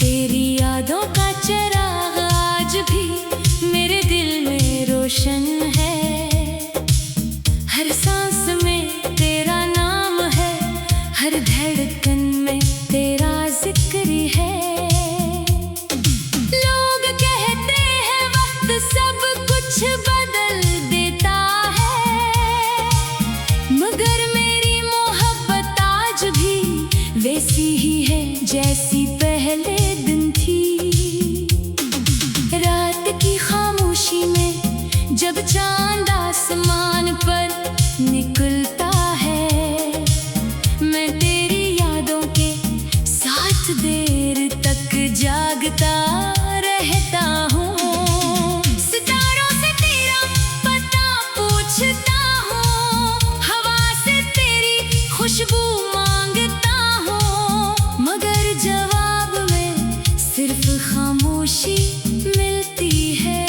तेरी यादों का चिराग आज भी मेरे दिल में रोशन है। हर सांस में तेरा नाम है, हर धड़कन में तेरा जिक्र है। लोग कहते हैं वक्त सब कुछ बदल देता है, मगर मेरी मोहब्बत आज भी वैसी ही है जैसी पहले दिन थी। रात की खामोशी में जब चांद आसमान पर निकलता है, मैं तेरी यादों के साथ देर तक जागता रहता हूँ। सितारों से तेरा पता पूछता हूँ, हवा से तेरी खुशबू मांगता हूँ, मगर जवाब में सिर्फ खामोशी मिलती है।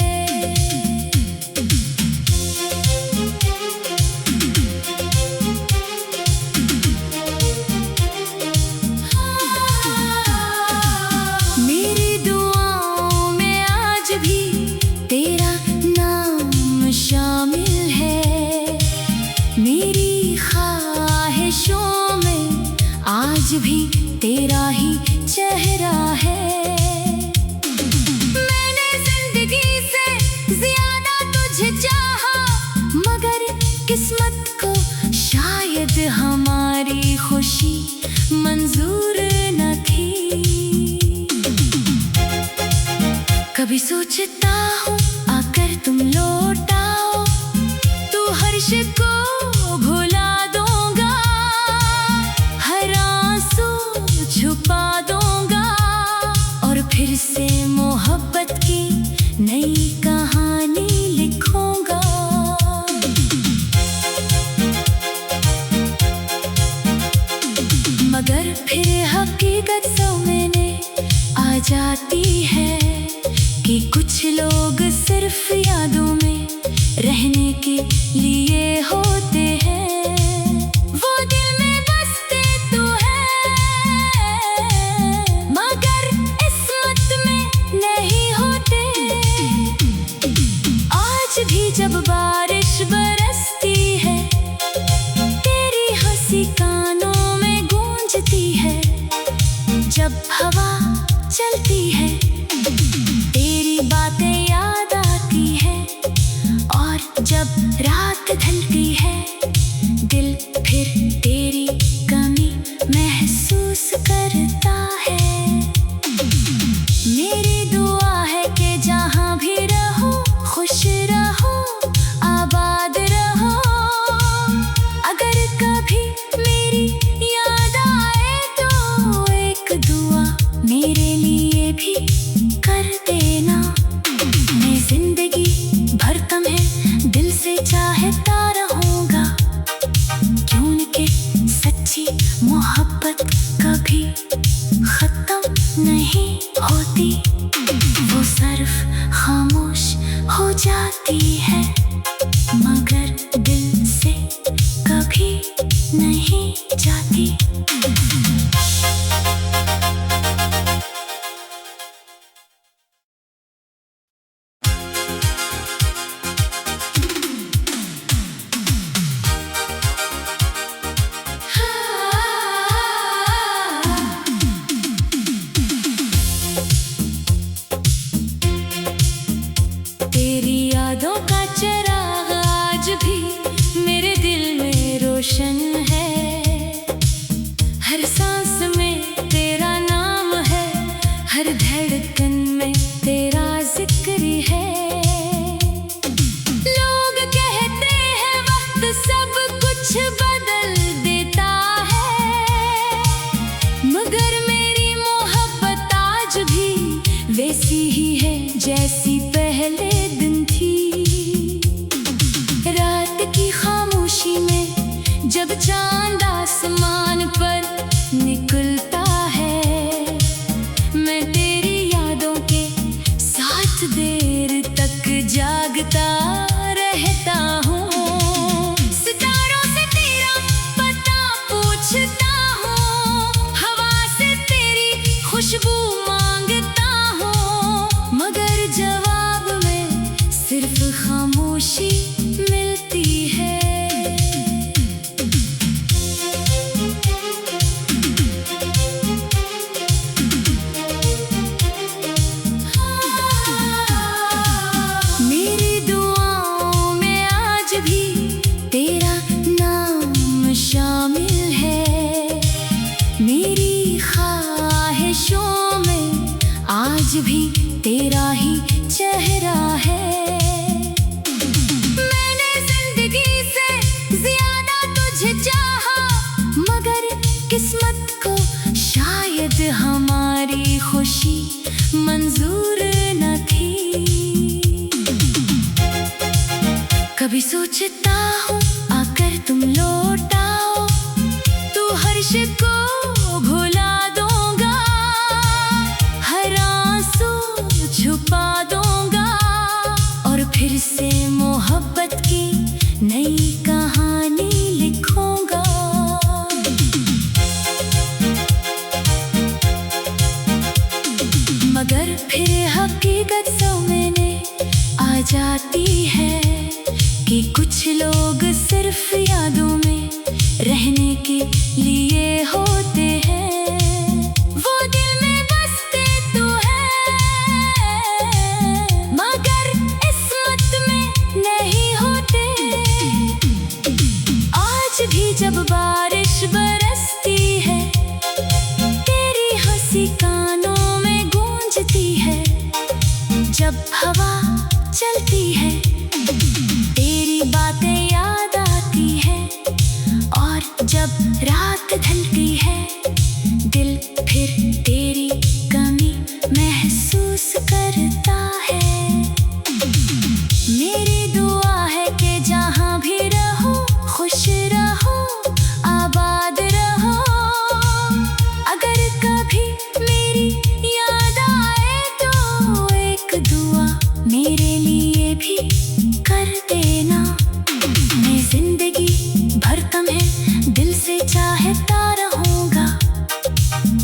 मेरी दुआओं में आज भी तेरा नाम शामिल है, मेरी ख्वाहिशों में आज भी तेरा ही चेहरा है। मैंने जिंदगी से ज्यादा तुझे चाहा, मगर किस्मत को शायद हमारी खुशी मंजूर न थी। कभी सोचता हूँ आकर तुम लौट आओ, तू हर्ष को भुला दूंगा, हर आंसू छुपा दूंगा और फिर से मोहब्बत की नई कहानी लिखूंगा। मगर फिर हकीकत सामने आ जाती है कि कुछ लोग सिर्फ यादों में रहने के लिए होते हैं। वो दिल में बसते तो हैं, मगर किस्मत में नहीं होते। आज भी जब बारिश बरसती है, तेरी हंसी कानों में गूंजती है। जब हवा चलती है, तेरी बातें याद आती है, और जब रात ढलती है, दिल फिर तेरी कमी महसूस करता है। मेरी दुआ है कि जहाँ भी रहो खुश रहो, आबाद रहो। अगर कभी मेरी याद आए तो एक दुआ मेरे लिए भी कर देना। मैं जिंदगी भर तुम्हें दिल से चाहता रहूंगा, क्योंकि सच्ची मोहब्बत कभी खत्म नहीं होती, वो सिर्फ खामोश हो जाती है, मगर दिल से कभी नहीं जाती। तेरी यादों का चिराग आज भी मेरे दिल में रोशन है। हर सांस में तेरा नाम है, हर धड़कन में तेरा जिक्र है। लोग कहते हैं वक्त सब कुछ बदल देता है, मगर मेरी मोहब्बत आज भी वैसी ही है जैसी पहले दिन थी। रात की खामोशी में जब चांद आसमान पर निकलता है, मैं तेरी यादों के साथ देर तक जागता रहता हूँ। सितारों से तेरा पता पूछता हूँ, हवा से तेरी खुशबू मांग आज भी तेरा ही चेहरा है। मैंने जिंदगी से ज्यादा तुझे चाहा, मगर किस्मत को शायद हमारी खुशी मंजूर न थी। कभी सोचता हूँ आकर तुम लौट आओ, तू हर्ष को भुला दूंगा, हर आंसू छुपा दूंगा और फिर से मोहब्बत की नई कहानी लिखूंगा। मगर फिर हकीकत सामने आ जाती है कि कुछ लोग सिर्फ यादों में रहने के लिए होते हैं। वो दिल में बसते तो हैं, मगर किस्मत में नहीं होते। आज भी जब बारिश बरसती है, तेरी हंसी कानों में गूंजती है। जब हवा चलती है, तेरी बातें याद आती है, और जब रात ढलती है, दिल फिर तेरी कमी महसूस करता है। मेरी दुआ है कि जहाँ भी रहो खुश रहो, आबाद रहो। अगर कभी मेरी याद आए तो एक दुआ मेरे लिए भी कर देना। मैं जिंदगी भर तुम्हें दिल से चाहता रहूंगा,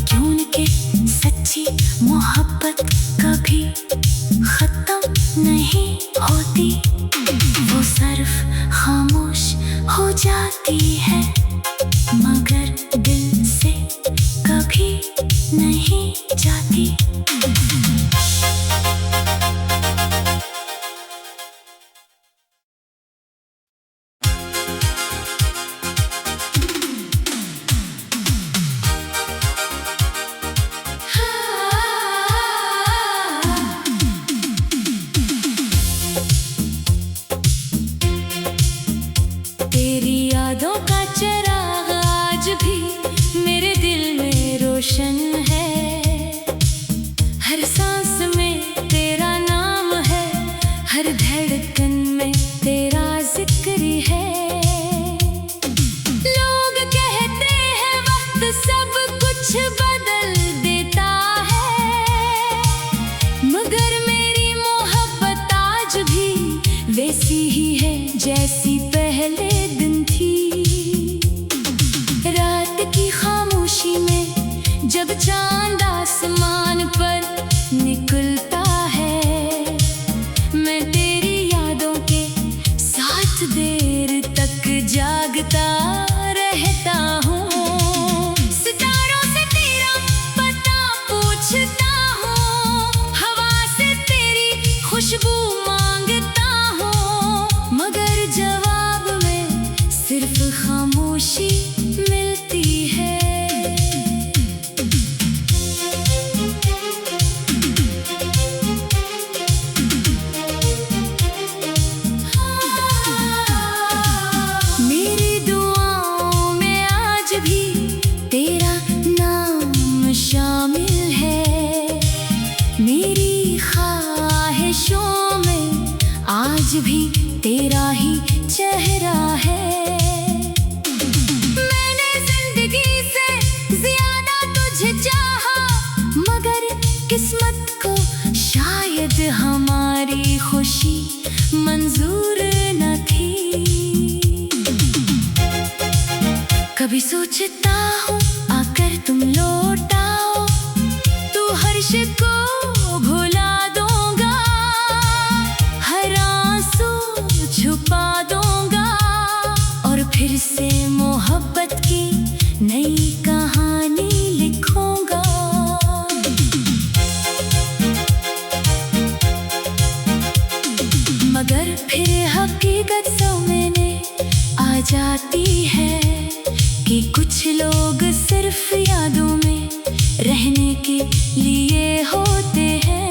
क्योंकि सच्ची मोहब्बत कभी खत्म नहीं होती। वो सिर्फ खामोश हो जाती है, मगर दिल से कभी नहीं जाती। तेरी यादों का चिराग आज भी मेरे दिल में रोशन है। हर सांस में तेरा नाम है, हर धड़कन में तेरा जिक्र है। लोग कहते हैं वक्त सब कुछ बदल देता है, मगर मेरी मोहब्बत आज भी वैसी ही है जैसी पहले दिन थी। रात की खामोशी में जब चांद आसमान पर निकलता है, मैं तेरी यादों के साथ देर तक जागता रहता हूँ। सितारों से तेरा पता पूछता हूँ, हवा से तेरी खुशबू मांगता हूँ, मगर जवाब में सिर्फ खामोशी मिलती है। मेरी दुआओं में आज भी तेरा नाम शामिल है, मेरी ख्वाहिशों में आज भी तेरा ही चेहरा है। मैंने जिंदगी से ज्यादा तुझे चाहा, मगर किस्मत को शायद हमारी खुशी मंजूर न थी। कभी सोचता हूँ आकर तुम लौट आओ, तू हर्ष को भुला दूंगा, हर आंसू छुपा दूंगा और फिर से मोहब्बत की नई कहानी लिखूंगा। मगर फिर हकीकत सामने आ जाती है कि कुछ लोग सिर्फ यादों में रहने के लिए होते हैं।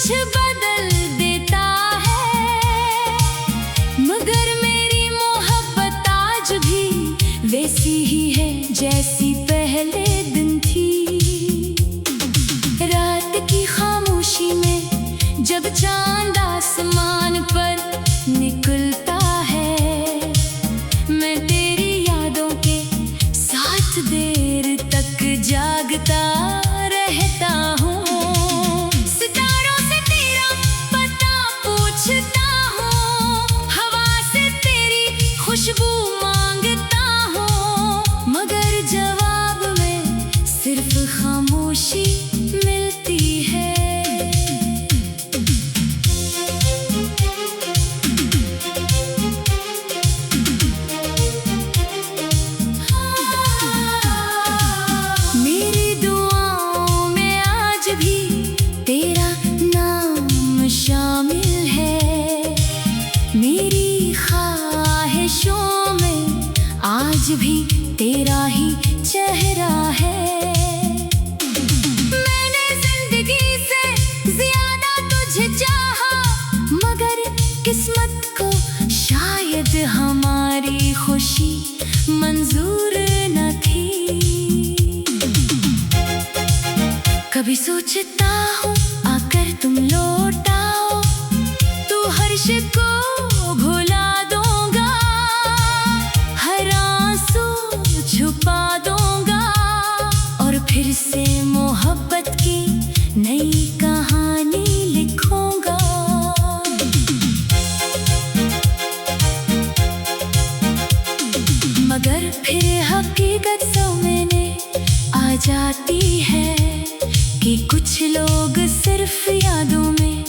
कुछ बदल देता है, मगर मेरी मोहब्बत आज भी वैसी ही है जैसी पहले दिन थी। रात की खामोशी में जब चांद आसमान पर निकलता है, मैं तेरी यादों के साथ देर तक जागता रहता हूँ। सितारों से तेरा पता पूछता हूँ, हवा से तेरी खुशबू मांगता हूँ, मगर जवाब में सिर्फ खामोशी मिलती है। मेरी दुआओं में आज भी तेरा नाम शामिल है, मेरी ख्वाहिशों में आज भी तेरा ही चेहरा है। मैंने जिंदगी से ज्यादा तुझे चाहा, मगर किस्मत को शायद हमारी खुशी मंजूर न थी। कभी सोचता हूँ आकर तुम लौट आओ, तू हर्ष को भुला दूंगा, हर आंसू छुपा दूंगा और फिर से मोहब्बत की नई कहानी लिखूंगा। मगर फिर हकीकत सामने आ जाती है कि कुछ लोग सिर्फ यादों में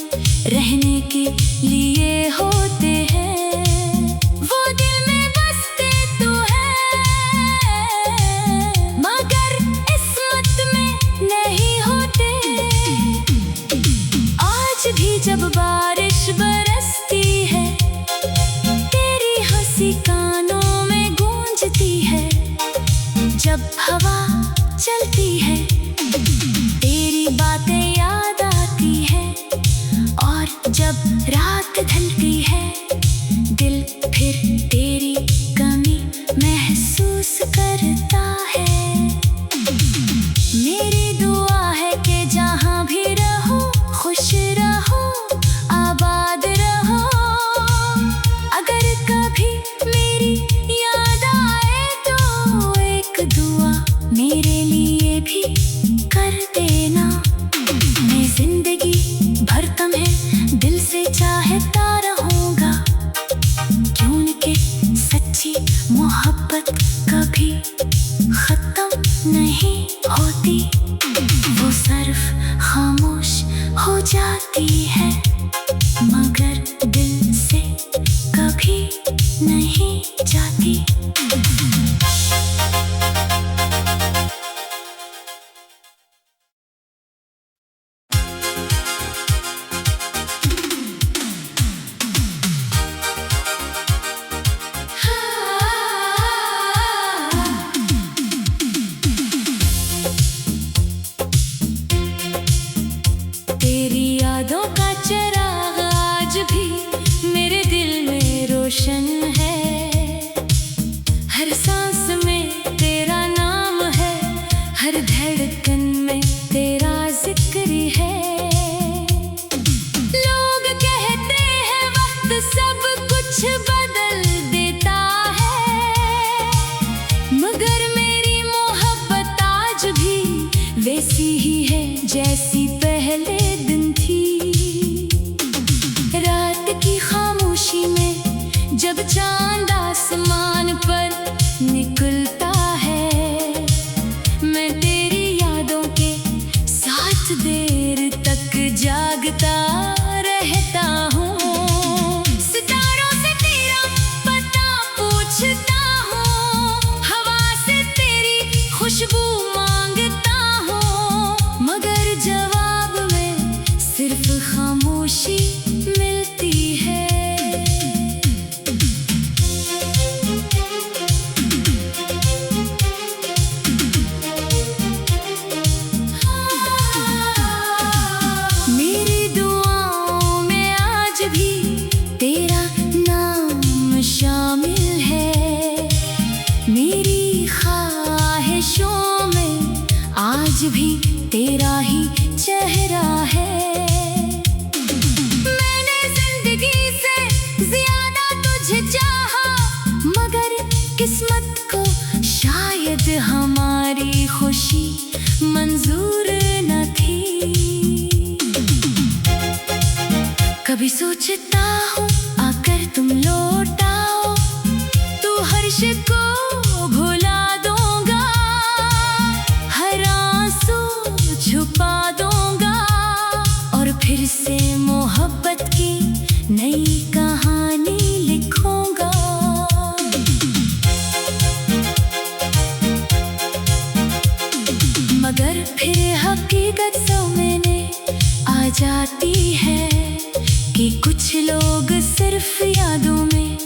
रहने के लिए होते हैं। वो दिल में बसते तो हैं, मगर किस्मत में नहीं होते। आज भी जब बारिश बरसती है, तेरी हंसी कानों में गूंजती है, जब हवा चलती है तेरी बातें याद आती है, और जब रात ढलती है दिल फिर तेरी कमी महसूस करता है। मेरी दुआ है कि जहाँ भी रहो खुश रहो, आबाद रहो। अगर कभी मेरी याद आए तो एक दुआ मेरे लिए भी कर देना। मैं जिंदगी भर तुम्हें दिल से चाहता रहूंगा, क्योंकि सच्ची मोहब्बत कभी खत्म नहीं होती, वो सिर्फ खामोश हो जाती है, मगर दिल से कभी नहीं जाती। तेरी यादों का चिराग आज भी मेरे दिल में रोशन है, हर सांस में तेरा नाम है, हर धड़कन में तेरा जिक्र है। लोग कहते हैं वक्त सब कुछ बदल देता है, मगर मेरी मोहब्बत आज भी वैसी ही है जैसी पहले दिन थी। रात की खामोशी में जब चांद आसमान पर निकलता है, मैं तेरी यादों के साथ देर तक जागता रहता हूँ। सितारों से तेरा पता पूछता हूँ, हवा से तेरी खुशबू मांगता हूँ, मगर जवाब में सिर्फ खामोशी मिलती है। मेरी दुआ कभी सोचता हूँ आकर तुम लौट आओ, तो हर्ष को भुला दूंगा, हर आंसू छुपा दूंगा और फिर से मोहब्बत की नई कहानी लिखूंगा। मगर फिर हकीकत सामने आ जाती है कि कुछ लोग सिर्फ यादों में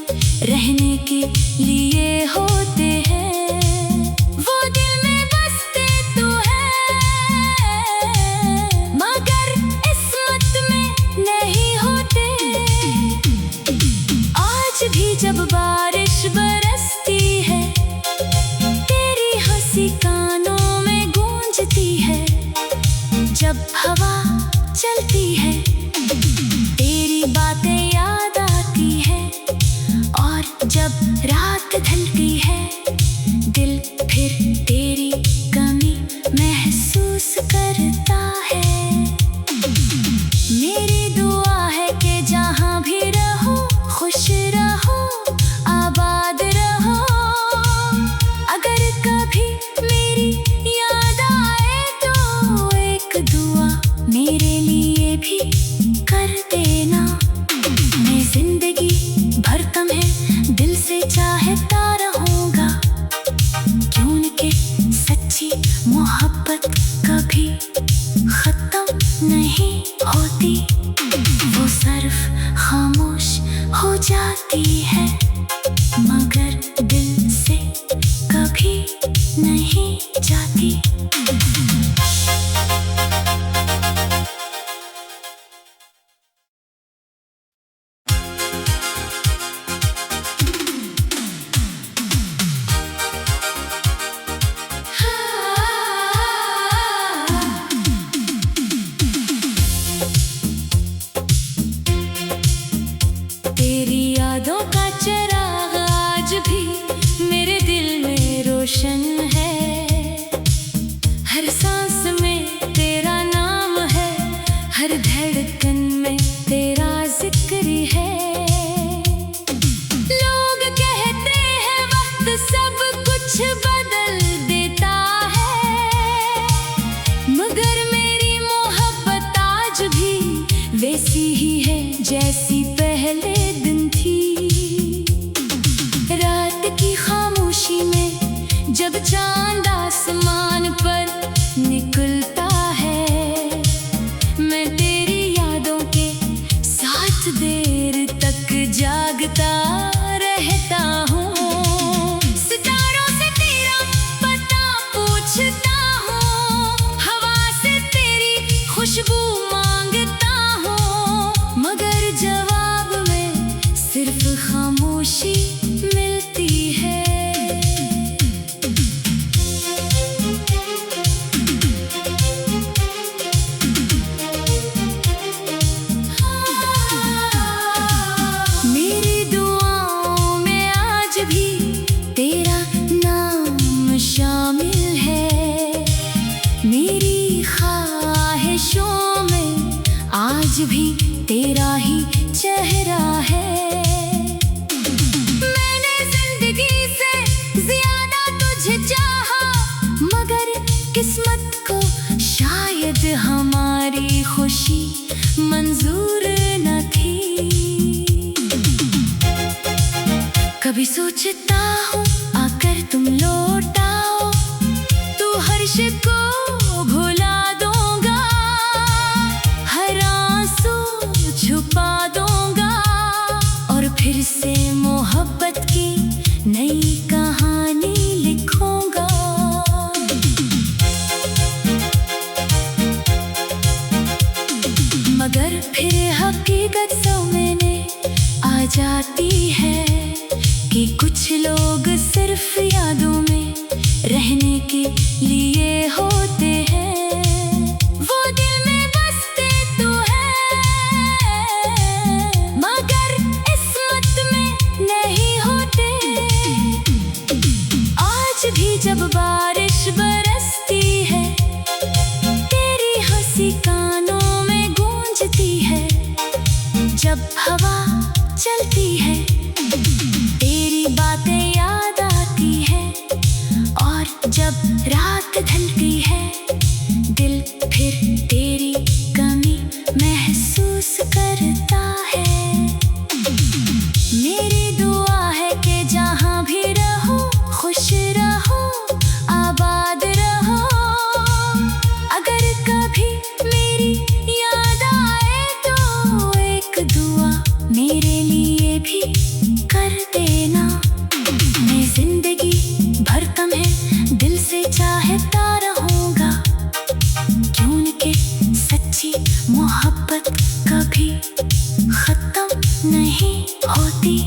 रहने के लिए होते हैं। वो दिल में बसते तो हैं, मगर किस्मत में नहीं होते। आज भी जब बारिश बरसती है, तेरी हंसी कानों में गूंजती है। जब हवा चलती है, तेरी बातें याद आती है, और जब रात ढलती है, दिल फिर तेरी कमी महसूस करता है। मेरी दुआ है कि जहाँ भी रहो खुश रहो, आबाद रहो। अगर कभी मेरी याद आए तो एक दुआ मेरे लिए भी कर देना। मैं जिंदगी भर तुम्हें दिल से चाहता रहूंगा, क्योंकि सच्ची मोहब्बत कभी खत्म नहीं होती। वो सिर्फ खामोश हो जाती है, मगर दिल से कभी नहीं जाती। तेरी यादों का चिराग आज भी मेरे दिल में रोशन है। हर सांस में तेरा नाम है, हर धड़कन में तेरा जिक्र है। लोग कहते हैं वक्त सब कुछ बदल देता है, मगर मेरी मोहब्बत आज भी वैसी ही है जैसी पहले दिन थी। रात की खामोशी में जब चांद आसमान पर निकलता है, मैं तेरी यादों के साथ देर तक जागता रहता हूँ। सितारों से तेरा पता पूछता हूँ, हवा से तेरी खुशबू मांगता हूँ, मगर जवाब में सिर्फ खामोशी मिलती है। मेरी दुआओं में आज भी तेरा नाम शामिल है, मेरी ख्वाहिशों में आज भी तेरा ही चेहरा है। मैंने जिंदगी से ज्यादा तुझे चाहा, मगर किस्मत को शायद हमारी खुशी मंजूर न थी। कभी सोचता हूँ आकर तुम लौट आओ, तो हर्ष को भुला दूंगा, हर आंसू छुपा दूंगा और फिर से मोहब्बत की नई कहानी लिखूंगा। मगर फिर हकीकत सामने आ जाती है कि कुछ लोग सिर्फ यादों में रहने के लिए होते हैं। वो दिल में बसते तो हैं, मगर किस्मत में नहीं होते। आज भी जब बारिश बरसती है, तेरी हंसी कानों में गूंजती है। होती,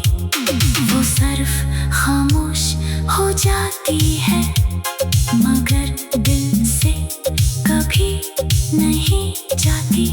वो सिर्फ खामोश हो जाती है, मगर दिल से कभी नहीं जाती।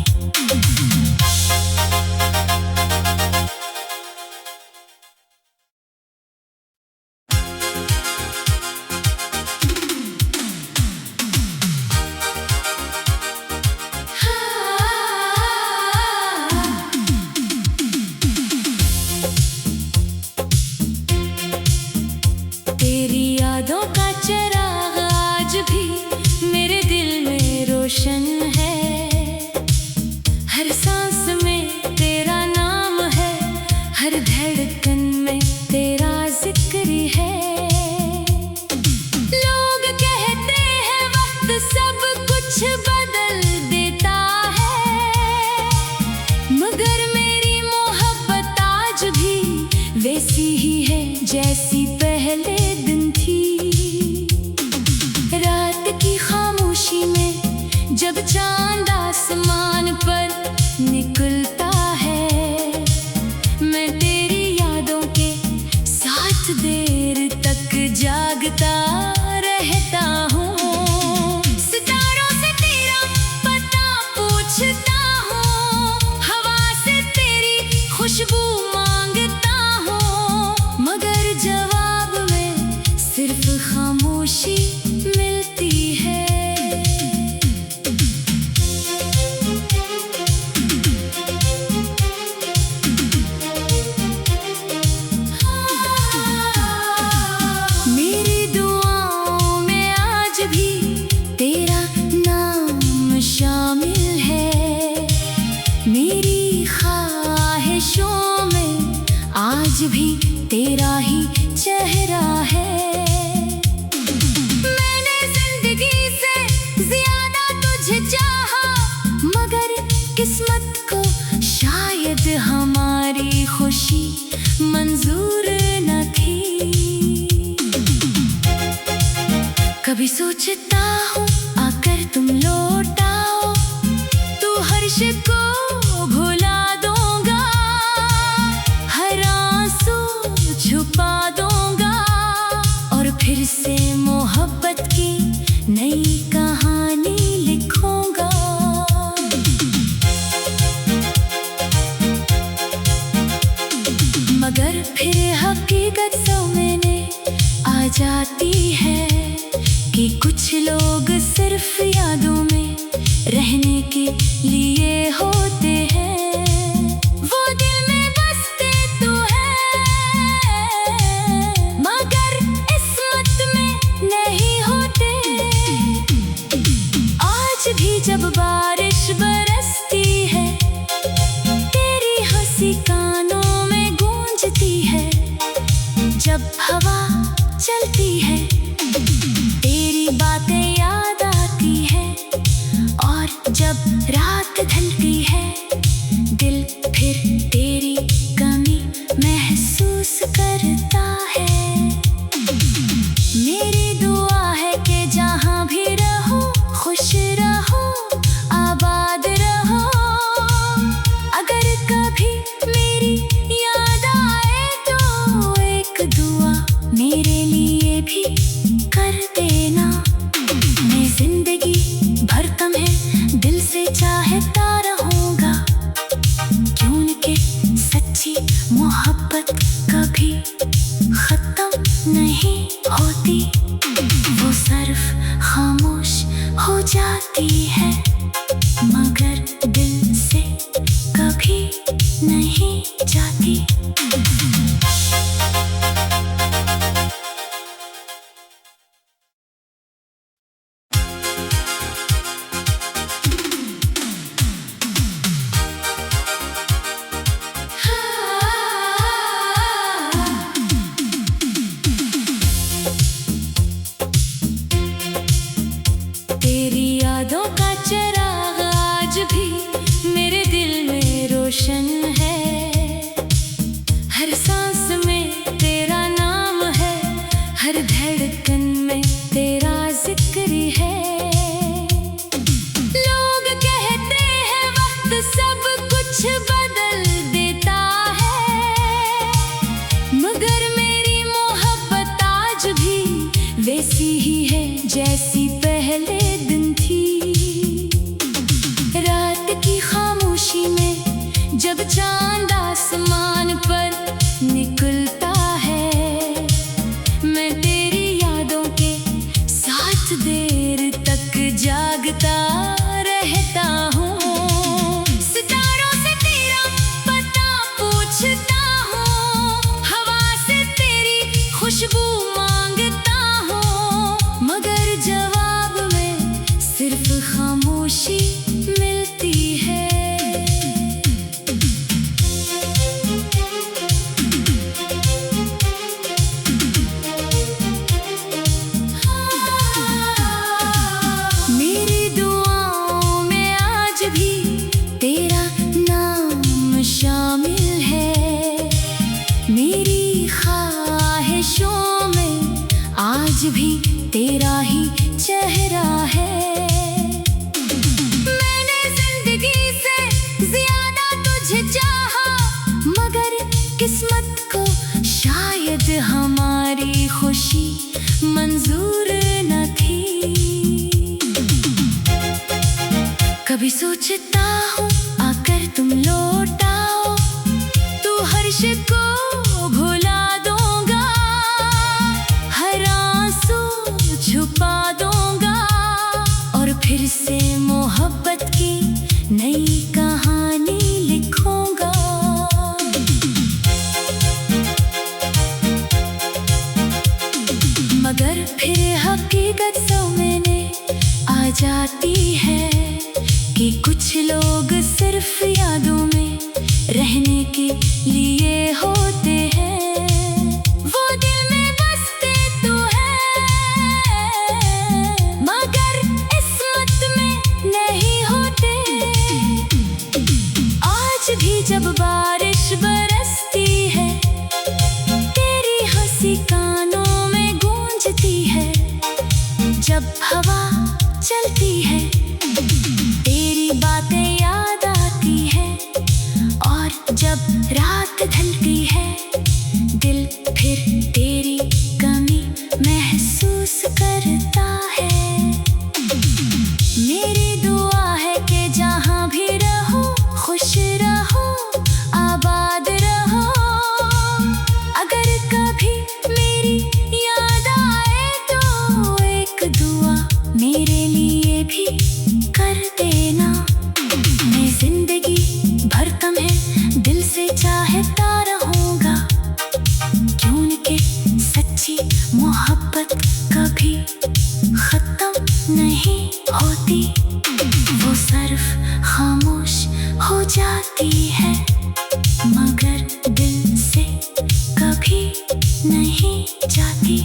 तेरी यादों का चिराग आज भी मेरे दिल में रोशन है। हर सांस में तेरा नाम है, हर धड़कन में तेरा जिक्र है। लोग कहते हैं वक्त सब कुछ बदल देता है, मगर मेरी मोहब्बत आज भी वैसी ही है जैसी पहले दिन थी। रात की खामोशी में जब चांद आसमान पर निकलता है, मैं तेरी यादों के साथ देर तक जागता रहता हूँ। सितारों से तेरा पता पूछता हूँ, हवा से तेरी खुशबू मांगता हूँ, मगर जवाब में सिर्फ खामोशी मिलती है। मेरी दुआओं में आज भी तेरा नाम शामिल है, मेरी ख्वाहिशों में आज भी तेरा ही चेहरा है। मैंने जिंदगी से ज्यादा तुझे चाहा, मगर किस्मत को शायद हमारी खुशी मंजूर न थी। कभी सोचता हूँ आकर तुम लौट आओ, तू हर्ष को भुला दूंगा, हर आंसू छुपा दूंगा, और फिर से मोहब्बत की नई कहानी लिखूंगा। मगर फिर हकीकत सामने आ जाती है कि कुछ लोग सिर्फ यादों में रहने के लिए होते हैं। वो दिल में बसते तो हैं, मगर किस्मत में नहीं होते। आज भी जब बारिश बरसती है, तेरी हंसी कानों में गूंजती है, जब हवा चलती है तेरी बातें याद आती है, और जब रात ढलती है दिल फिर तेरी कमी महसूस करता है। मेरी दुआ है कि जहाँ भी रहो खुश रहो, आबाद रहो। अगर कभी मेरी याद आए तो एक दुआ मेरे लिए भी कर देना। मैं जिंदगी भर तुम्हें दिल से चाहता रहूंगा, क्योंकि सच्ची मोहब्बत कभी खत्म नहीं होती, वो सिर्फ खामोश हो जाती है, मगर दिल से कभी नहीं जाती। तेरी यादों का चिराग आज भी मेरे दिल में रोशन है। हर सांस में तेरा नाम है, हर धड़कन में तेरा जिक्र है। लोग कहते हैं वक्त सब कुछ बदल देता है, जब चांद आसमान पर निकलता है, मैं तेरी यादों के साथ देर तक जागता रहता हूँ। सितारों से तेरा पता पूछता हूँ, हवा से तेरी खुशबू मांगता हूँ, मगर जवाब में सिर्फ खामोशी मिलती है। मेरी दुआओं में आज भी तेरा नाम शामिल है, मेरी ख्वाहिशों में आज भी तेरा ही चेहरा है। मैंने जिंदगी से ज्यादा तुझे चाहा, मगर किस्मत को शायद हमारी खुशी मंजूर न थी। कभी सोचता हूँ आकर तुम लौट आओ, तू हर्ष को भुला दूंगा, हर आंसू छुपा दूंगा और फिर से मोहब्बत की नई कहानी लिखूंगा। मगर फिर हकीकत सामने आ जाती है कि कुछ लोग सिर्फ यादों में रहने के लिए होते हैं। वो दिल में बसते तो हैं, मगर किस्मत में नहीं होते। आज भी जब बारिश बरसती है, तेरी हंसी कानों में गूंजती है, जब हवा चलती है तेरी बातें याद आती है, और जब रात ढलती है दिल फिर तेरी कमी महसूस करता है। मेरी दुआ है कि जहाँ भी रहो खुश रहो, आबाद रहो। अगर कभी मेरी याद आए तो एक दुआ मेरे लिए भी कर देना। मैं जिंदगी भर तुम्हें दिल से चाहता रहूंगा, क्योंकि सच्ची मोहब्बत कभी खत्म नहीं होती, वो सिर्फ खामोश हो जाती है, मगर दिल से कभी नहीं जाती।